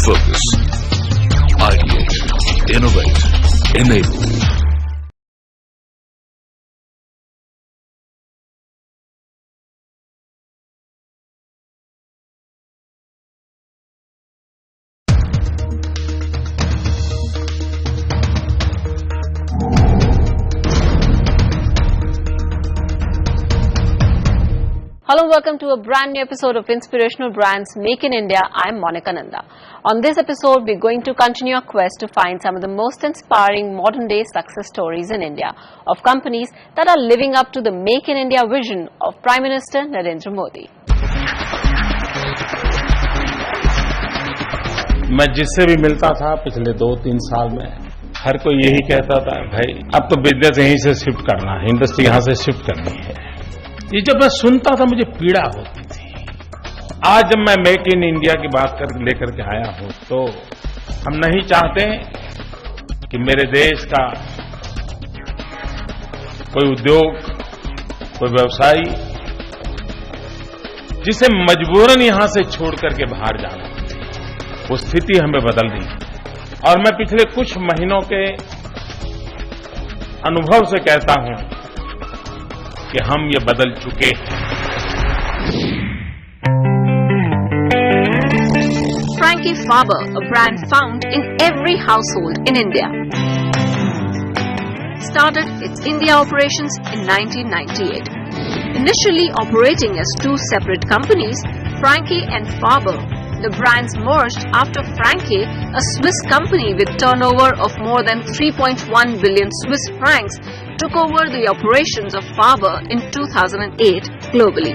Focus, ideate, innovate, enable. Hello and welcome to a brand new episode of Inspirational Brands Make in India. I'm Monica Nanda. On this episode, we're going to continue our quest to find some of the most inspiring modern day success stories in India of companies that are living up to the Make in India vision of Prime Minister Narendra Modi. मैं जिससे भी मिलता था पिछले 2-3 साल में हर कोई यही कहता था भाई अब तो बिजनेस यहीं से शिफ्ट करना है, इंडस्ट्री यहां से शिफ्ट करनी है। ये जब मैं सुनता था मुझे पीड़ा होती थी। आज जब मैं मेक इन इंडिया की बात लेकर के आया हूं तो हम नहीं चाहते कि मेरे देश का कोई उद्योग, कोई व्यवसायी जिसे मजबूरन यहां से छोड़ करके बाहर जाना, वो स्थिति हमें बदल दी। और मैं पिछले कुछ महीनों के अनुभव से कहता हूं कि हम ये बदल चुके हैं। Frankie Faber, a brand found in every household in India, started its India operations in 1998. Initially operating as two separate companies, Frankie and Faber, the brands merged after Frankie, a Swiss company with turnover of more than 3.1 billion Swiss francs, took over the operations of Faber in 2008 globally.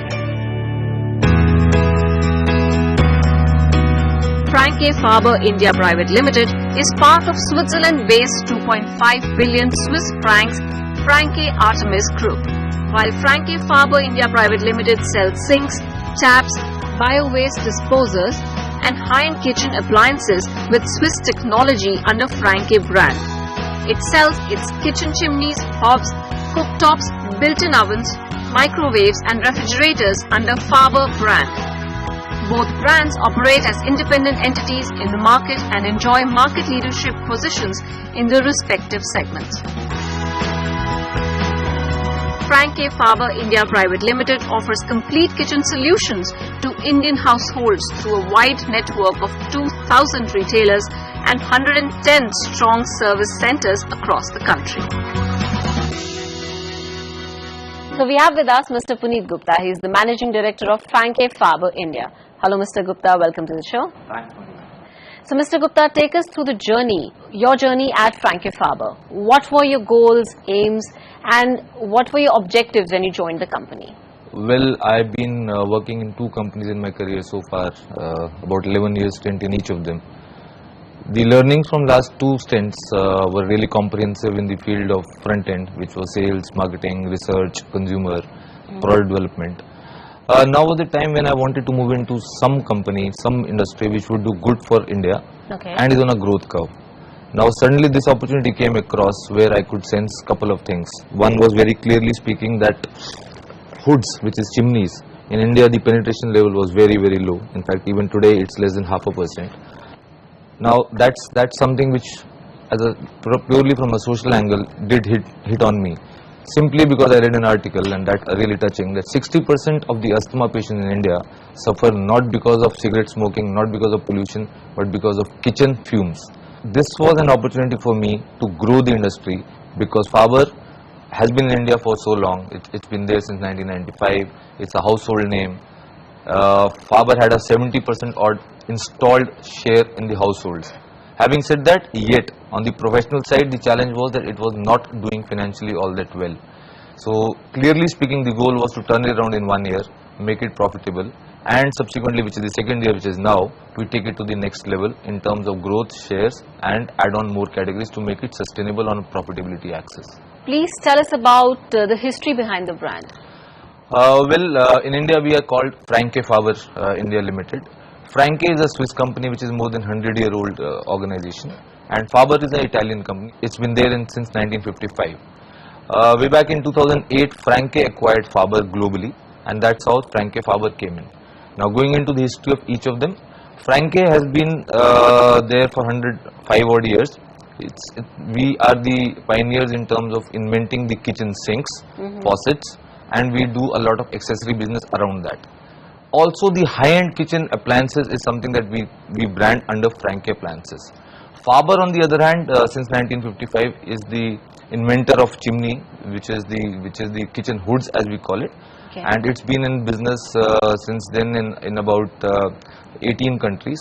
Frankie Faber India Private Limited is part of Switzerland-based 2.5 billion Swiss francs Frankie Artemis Group. While Frankie Faber India Private Limited sells sinks, taps, bio-waste disposers and high-end kitchen appliances with Swiss technology under Frankie brand. It sells its kitchen chimneys, hobs, cooktops, built-in ovens, microwaves and refrigerators under Faber brand. Both brands operate as independent entities in the market and enjoy market leadership positions in their respective segments. Frankie Faber India Private Limited offers complete kitchen solutions to Indian households through a wide network of 2,000 retailers and 110 strong service centers across the country. So we have with us Mr. Puneet Gupta. He is the Managing Director of Frankie Faber India. Hello Mr. Gupta, welcome to the show. Thanks. So Mr. Gupta, take us through the journey, your journey at Frankie Faber. What were your goals, aims and what were your objectives when you joined the company? Well, I've been working in two companies in my career so far, about 11 years stint in each of them. The learnings from last two stints were really comprehensive in the field of front end, which was sales, marketing, research, consumer, product development. Now was the time when I wanted to move into some company, some industry which would do good for India and is on a growth curve. Now suddenly this opportunity came across where I could sense couple of things. One was very clearly speaking that hoods, which is chimneys, in India the penetration level was very low. In fact, even today it's less than 0.5%. Now that's something which, as a purely from a social angle, did hit on me. Simply because I read an article, and that really touching, that 60% of the asthma patients in India suffer not because of cigarette smoking, not because of pollution, but because of kitchen fumes. This was an opportunity for me to grow the industry because Faber has been in India for so long. It's been there since 1995. It's a household name. Faber had a 70% odd installed share in the households. Having said that, yet on the professional side, the challenge was that it was not doing financially all that well. So clearly speaking, the goal was to turn it around in 1 year, make it profitable, and subsequently, which is the second year, which is now, we take it to the next level in terms of growth, shares, and add on more categories to make it sustainable on a profitability axis. Please tell us about the history behind the brand. In India we are called Frankie Faber India Limited. Frankie is a Swiss company which is more than 100-year-old organization, and Faber is an Italian company. It's been there since 1955. Way back in 2008, Frankie acquired Faber globally, and that's how Frankie Faber came in. Now going into the history of each of them, Franke has been there for 105 odd years. We are the pioneers in terms of inventing the kitchen sinks, faucets, and we do a lot of accessory business around that. Also the high-end kitchen appliances is something that we brand under Franke Appliances. Faber on the other hand, since 1955 is the inventor of chimney, which is the kitchen hoods as we call it. Okay. And it's been in business since then in about 18 countries.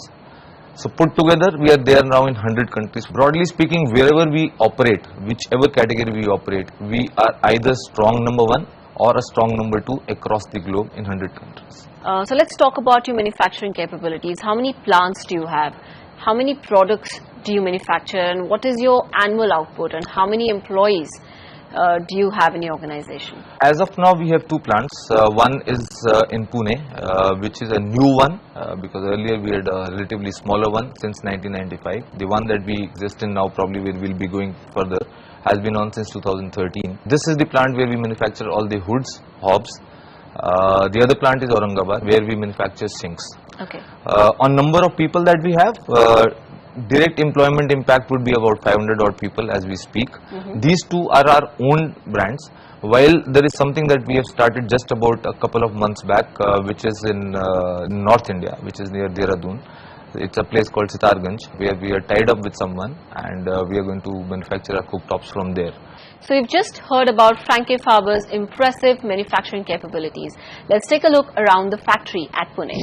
So put together, we are there now in 100 countries. Broadly speaking, wherever we operate, whichever category we operate, we are either strong number one or a strong number two across the globe in 100 countries. So let's talk about your manufacturing capabilities. How many plants do you have? How many products do you manufacture, and what is your annual output, and how many employees do you have in your organization? As of now, we have two plants. One is in Pune, which is a new one because earlier we had a relatively smaller one since 1995. The one that we exist in now, probably we will be going further, has been on since 2013. This is the plant where we manufacture all the hoods, hobs. The other plant is Aurangabad, where we manufacture sinks. Okay. On number of people that we have, direct employment impact would be about 500 odd people as we speak. These two are our own brands, while there is something that we have started just about a couple of months back, which is in North India, which is near Dehradun. It's a place called Sitarganj, where we are tied up with someone, and we are going to manufacture our cooktops from there. So you've just heard about Franke Faber's impressive manufacturing capabilities. Let's take a look around the factory at Pune.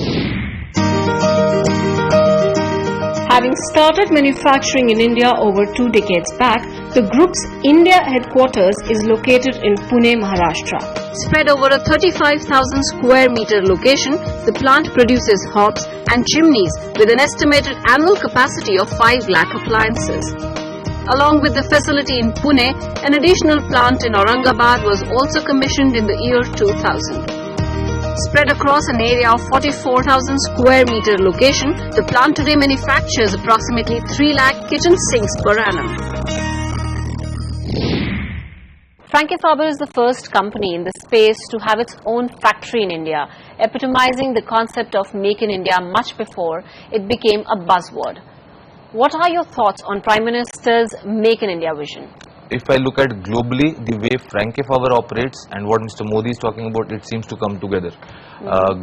Having started manufacturing in India over 2 decades back, the group's India headquarters is located in Pune, Maharashtra. Spread over a 35,000 square meter location, the plant produces hobs and chimneys with an estimated annual capacity of 5 lakh appliances. Along with the facility in Pune, an additional plant in Aurangabad was also commissioned in the year 2000. Spread across an area of 44,000 square meter location, the plant today manufactures approximately 3 lakh kitchen sinks per annum. Franke Faber is the first company in the space to have its own factory in India, epitomizing the concept of Make in India much before it became a buzzword. What are your thoughts on Prime Minister's Make in India vision? If I look at globally, the way Franke Faber operates and what Mr. Modi is talking about, it seems to come together.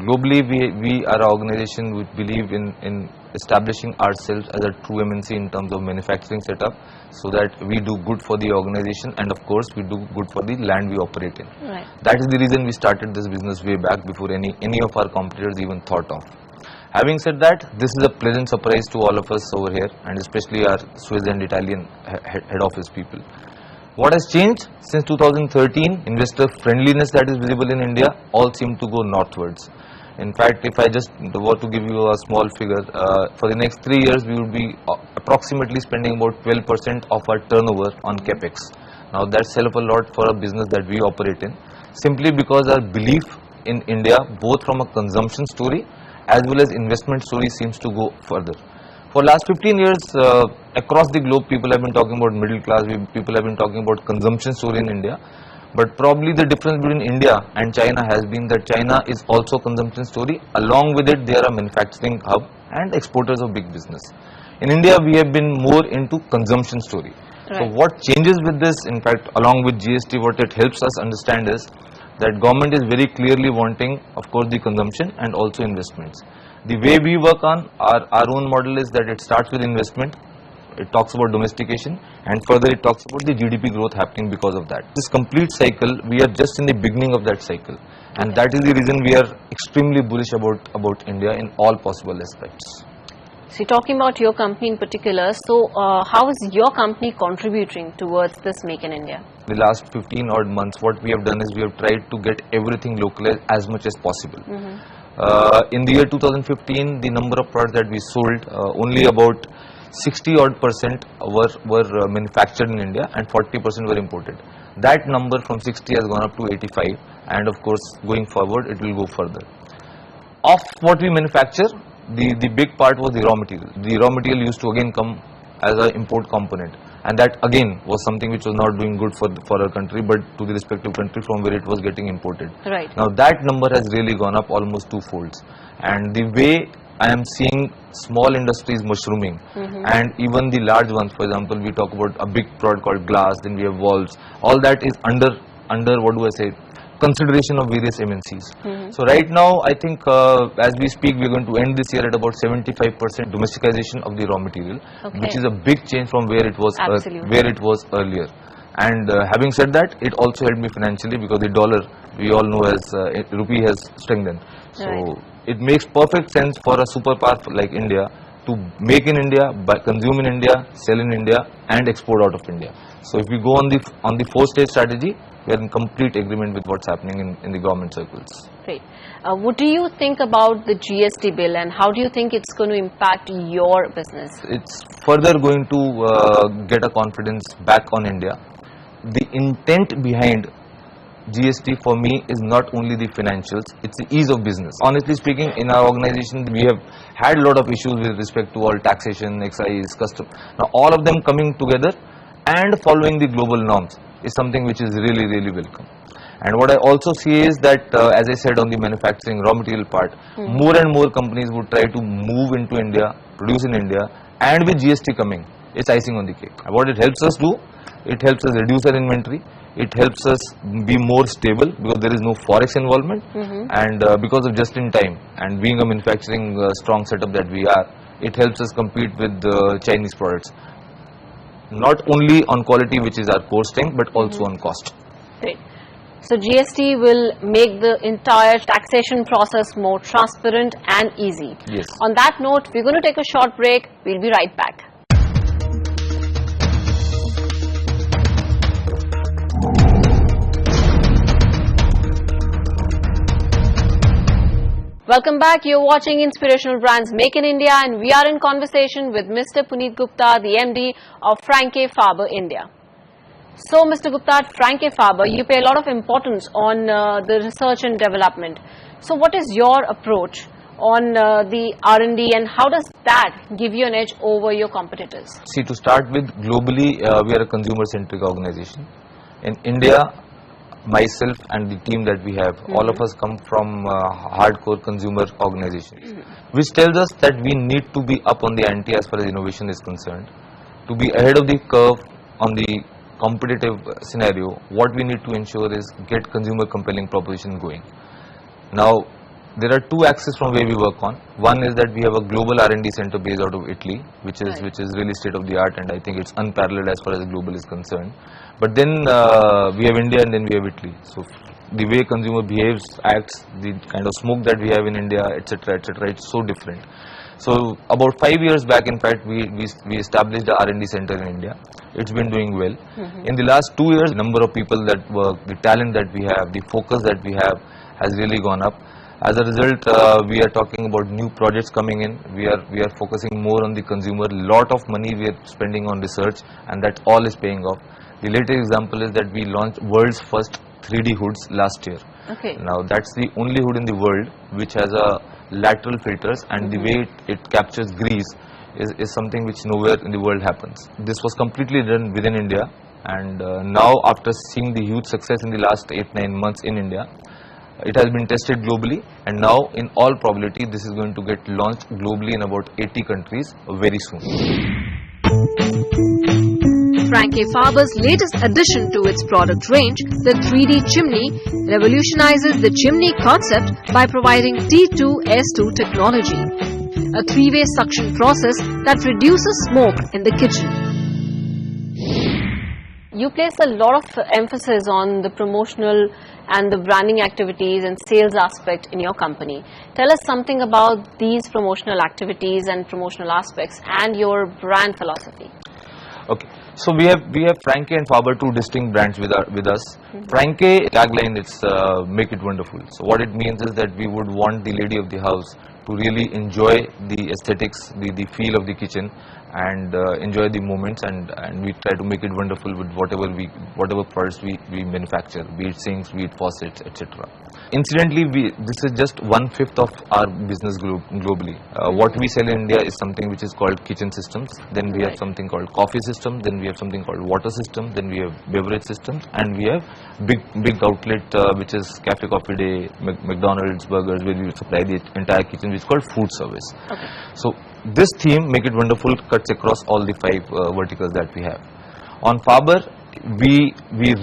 Globally, we are an organization which believe in establishing ourselves as a true MNC in terms of manufacturing setup, so that we do good for the organization, and of course we do good for the land we operate in. Right. That is the reason we started this business way back before any of our competitors even thought of. Having said that, this is a pleasant surprise to all of us over here, and especially our Swiss and Italian head office people. What has changed since 2013? Investor friendliness that is visible in India all seem to go northwards. In fact, if I just were to give you a small figure, for the next 3 years we would be approximately spending about 12% of our turnover on capex. Now that's hell of a lot for a business that we operate in, simply because our belief in India, both from a consumption story as well as investment story, seems to go further. For last 15 years, across the globe, people have been talking about middle class, people have been talking about consumption story in India. But probably the difference between India and China has been that China is also consumption story. Along with it, they are a manufacturing hub and exporters of big business. In India, we have been more into consumption story. Right. So what changes with this, in fact, along with GST, what it helps us understand is that government is very clearly wanting, of course, the consumption and also investments. The way we work on our own model is that it starts with investment, it talks about domestication, and further it talks about the GDP growth happening because of that. This complete cycle, we are just in the beginning of that cycle, and that is the reason we are extremely bullish about India in all possible aspects. So talking about your company in particular, so how is your company contributing towards this Make in India? The last 15 odd months, what we have done is we have tried to get everything localized as much as possible. In the year 2015, the number of products that we sold, only about 60 odd % were manufactured in India and 40% were imported. That number from 60 has gone up to 85, and of course going forward it will go further. Of what we manufacture, the big part was the raw material. The raw material used to again come as an import component. and that again was something which was not doing good for our country, but to the respective country from where it was getting imported. Right. Now that number has really gone up almost twofolds, and the way I am seeing small industries mushrooming, and even the large ones, for example, we talk about a big product called glass, then we have valves, all that is under what do I say, consideration of various MNCs. So right now I think as we speak we are going to end this year at about 75% domesticization of the raw material, which is a big change from where it was earlier. And having said that, it also helped me financially because the dollar, we all know, as rupee has strengthened. So it makes perfect sense for a superpower like India to make in India, consume in India, sell in India, and export out of India. So if we go on the 4-stage strategy, we are in complete agreement with what's happening in the government circles. Great. What do you think about the GST bill, and how do you think it's going to impact your business? It's further going to get a confidence back on India. The intent behind GST for me is not only the financials, it's the ease of business. Honestly speaking, in our organization we have had a lot of issues with respect to all taxation, excise, custom. Now all of them coming together and following the global norms is something which is really, really welcome. And what I also see is that as I said on the manufacturing raw material part, more and more companies would try to move into India, produce in India, and with GST coming, it's icing on the cake. And what it helps us do, it helps us reduce our inventory, it helps us be more stable because there is no forex involvement, and because of just in time and being a manufacturing strong setup that we are, it helps us compete with Chinese products, not only on quality, which is our core strength, but also on cost. Great. So GST will make the entire taxation process more transparent and easy. Yes. On that note, we're going to take a short break. We'll be right back. Welcome back. You're watching Inspirational Brands Make in India, and we are in conversation with Mr. Puneet Gupta, the MD of Franke Faber India. So, Mr. Gupta, at Franke Faber, you pay a lot of importance on the research and development. So, what is your approach on the R&D, and how does that give you an edge over your competitors? See, to start with, globally, we are a consumer-centric organization. In India, myself and the team that we have, all of us come from hardcore consumer organizations, which tells us that we need to be up on the ante as far as innovation is concerned. To be ahead of the curve on the competitive scenario, what we need to ensure is get consumer compelling proposition going. Now, there are two axes from where we work on. One is that we have a global R&D center based out of Italy, which is really state of the art, and I think it's unparalleled as far as global is concerned. But then we have India, and then we have Italy. So the way consumer behaves, acts, the kind of smoke that we have in India, etc., it's so different. So about 5 years back, in fact, we established the R&D center in India. It's been doing well. In the last 2 years, the number of people that work, the talent that we have, the focus that we have has really gone up. As a result, we are talking about new projects coming in. We are focusing more on the consumer. Lot of money we are spending on research, and that all is paying off. The latest example is that we launched world's first 3D hoods last year. Okay. Now that's the only hood in the world which has a lateral filters, and the way it captures grease is something which nowhere in the world happens. This was completely done within India, and now after seeing the huge success in the last 8-9 months in India, it has been tested globally, and now in all probability this is going to get launched globally in about 80 countries very soon. Franke Faber's latest addition to its product range, the 3D chimney, revolutionizes the chimney concept by providing T2S2 technology, a three-way suction process that reduces smoke in the kitchen. You place a lot of emphasis on the promotional and the branding activities and sales aspect in your company. Tell us something about these promotional activities and promotional aspects and your brand philosophy. Okay, so we have Franke and Faber, two distinct brands with us. Franke tagline, it's make it wonderful. So what it means is that we would want the lady of the house to really enjoy the aesthetics, the feel of the kitchen, and enjoy the moments, and we try to make it wonderful with whatever products we manufacture, be it sinks, be it faucets, etc. Incidentally, this is just 1/5 of our business globally. What we sell in India is something which is called kitchen systems, then we have something called coffee system, then we have something called water system, then we have beverage systems, and we have big outlet which is Cafe Coffee Day, McDonald's, burgers, where we supply the entire kitchen, which is called food service. Okay. So this theme, Make It Wonderful, cuts across all the 5 verticals that we have. On Faber, we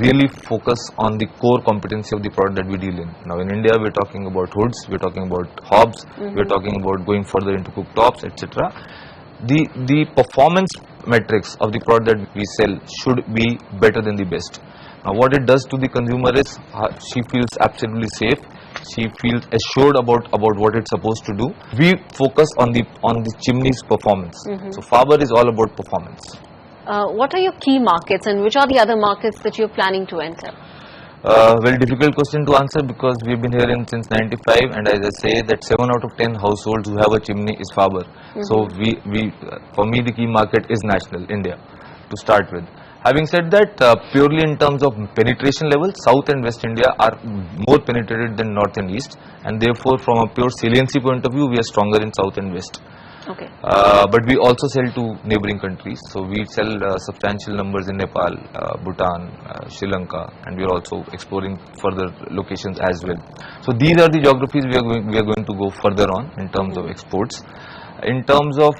really focus on the core competency of the product that we deal in. Now in India, we're talking about hoods, we're talking about hobs, we're talking about going further into cooktops, etc. The performance metrics of the product that we sell should be better than the best. Now what it does to the consumer is she feels absolutely safe. She feels assured about what it's supposed to do. We focus on the chimney's performance. So Faber is all about performance. What are your key markets, and which are the other markets that you're planning to enter? Very difficult question to answer, because we've been here since 95, and as I say that 7 out of 10 households who have a chimney is Faber. So for me the key market is national, India, to start with. Having said that, purely in terms of penetration level, South and West India are more penetrated than North and East, and therefore from a pure saliency point of view, we are stronger in South and West. Okay. But we also sell to neighboring countries, so we sell substantial numbers in Nepal, Bhutan, Sri Lanka, and we are also exploring further locations as well. So these are the geographies we are going to go further on in terms of exports. In terms of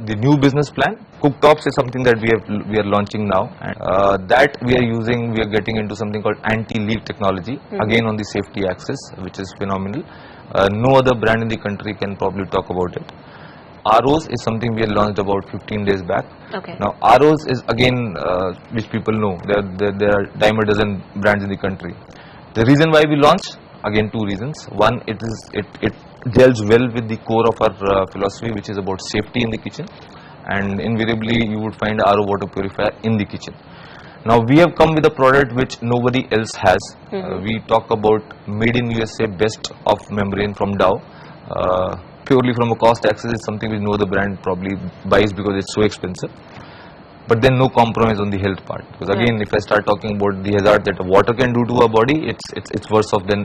the new business plan, cooktops is something that we are launching now, and that we are getting into something called anti-leak technology, again on the safety axis, which is phenomenal. No other brand in the country can probably talk about it. ROs is something we had launched about 15 days back. Okay. Now ROs is again which people know, there are dime a dozen brands in the country. The reason why we launched, again 2 reasons. One, it gels well with the core of our philosophy, which is about safety in the kitchen, and invariably you would find RO water purifier in the kitchen. Now we have come with a product which nobody else has. We talk about made in USA, best of membrane from Dow. Purely from a cost axis, is something which no other brand probably buys because it's so expensive. But then no compromise on the health part, because again, if I start talking about the hazard that water can do to our body, it's worse off than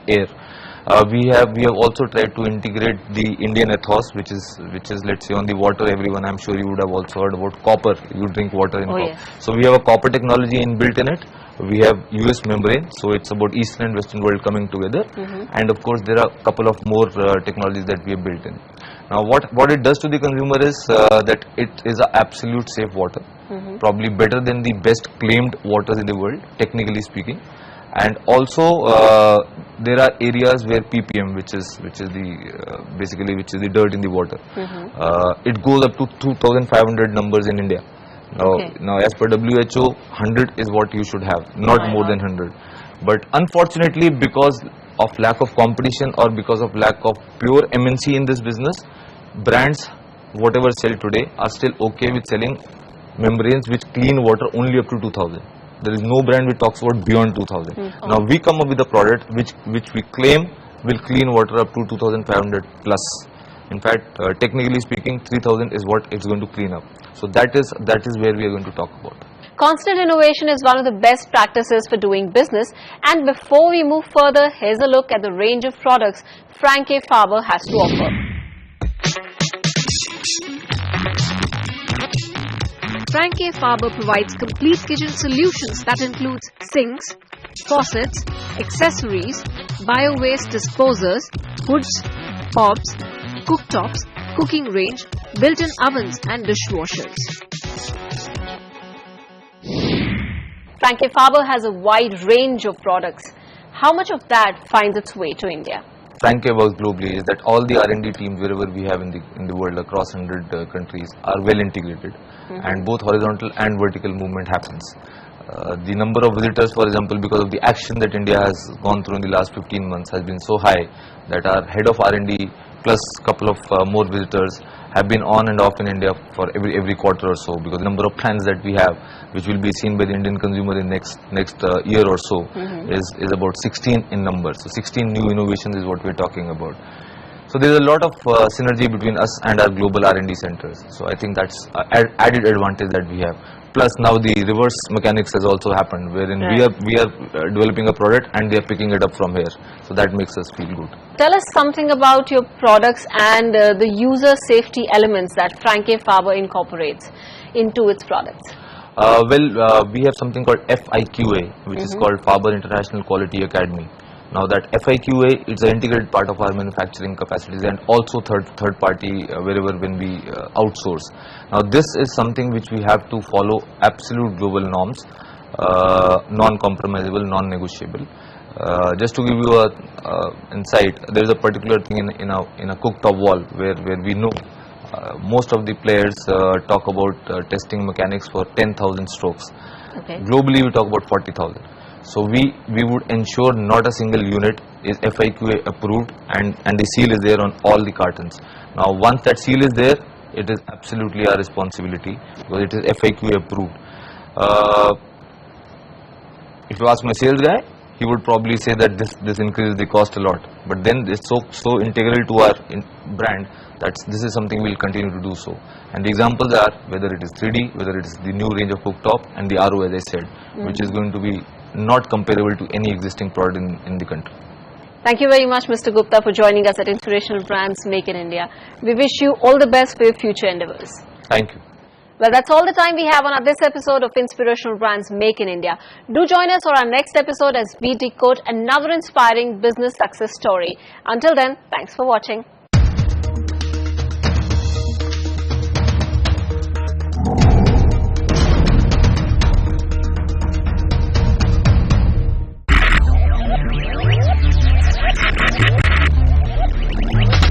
air. We have also tried to integrate the Indian ethos, which is let's say on the water. Everyone, I'm sure you would have also heard about copper. You drink water in copper. Yeah. So we have a copper technology inbuilt in it. We have US membrane, so it's about Eastern and Western world coming together. And of course there are a couple of more technologies that we have built in. Now what it does to the consumer is that it is an absolute safe water, probably better than the best claimed waters in the world, technically speaking. And also there are areas where ppm, which is the dirt in the water, it goes up to 2,500 numbers in India. Now as per WHO, 100 is what you should have, not more than 100. But unfortunately, because of lack of competition or because of lack of pure MNC in this business, brands whatever sell today are still okay with selling membranes which clean water only up to 2000. There is no brand which talks about beyond 2000. Now we come up with a product which we claim will clean water up to 2500 plus. In fact, technically speaking, 3000 is what it's going to clean up. So that is where we are going to talk about. Constant innovation is one of the best practices for doing business, and before we move further, here's a look at the range of products Franke Faber has to offer. Franke Faber provides complete kitchen solutions that includes sinks, faucets, accessories, bio-waste disposers, hoods, hobs, cooktops, cooking range, built-in ovens and dishwashers. Franke Faber has a wide range of products. How much of that finds its way to India? Franke works globally is that all the R&D teams wherever we have in the world across 100 countries are well integrated, and both horizontal and vertical movement happens. The number of visitors, for example, because of the action that India has gone through in the last 15 months has been so high that our head of R&D plus couple of more visitors have been on and off in India for every quarter or so, because the number of plans that we have, which will be seen by the Indian consumer in next year or so, is about 16 in number. So 16 new innovations is what we're talking about. So there is a lot of synergy between us and our global R&D centers. So I think that's added advantage that we have. Plus now the reverse mechanics has also happened, wherein we are developing a product and they are picking it up from here. So that makes us feel good. Tell us something about your products and the user safety elements that Franke Faber incorporates into its products. We have something called FIQA, which is called Faber International Quality Academy. Now that FIQA is an integrated part of our manufacturing capacities and also third party wherever when we outsource. Now this is something which we have to follow absolute global norms, non-compromisable, non-negotiable. Just to give you a insight, there is a particular thing in a cooktop wall where we know most of the players talk about testing mechanics for 10,000 strokes. Okay. Globally we talk about 40,000. So we would ensure not a single unit is FIQA approved and the seal is there on all the cartons. Now once that seal is there, it is absolutely our responsibility because it is FIQA approved. If you ask my sales guy, he would probably say that this increases the cost a lot. But then it's so integral to our brand that this is something we'll continue to do so. And the examples are whether it is 3D, whether it is the new range of cooktop and the RO as I said, which is going to be not comparable to any existing product in the country. Thank you very much, Mr. Gupta, for joining us at Inspirational Brands Make in India. We wish you all the best for your future endeavors. Thank you. Well, that's all the time we have on this episode of Inspirational Brands Make in India. Do join us for our next episode as we decode another inspiring business success story. Until then, thanks for watching.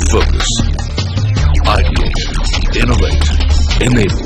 Focus. Ideate. Innovate. Enable.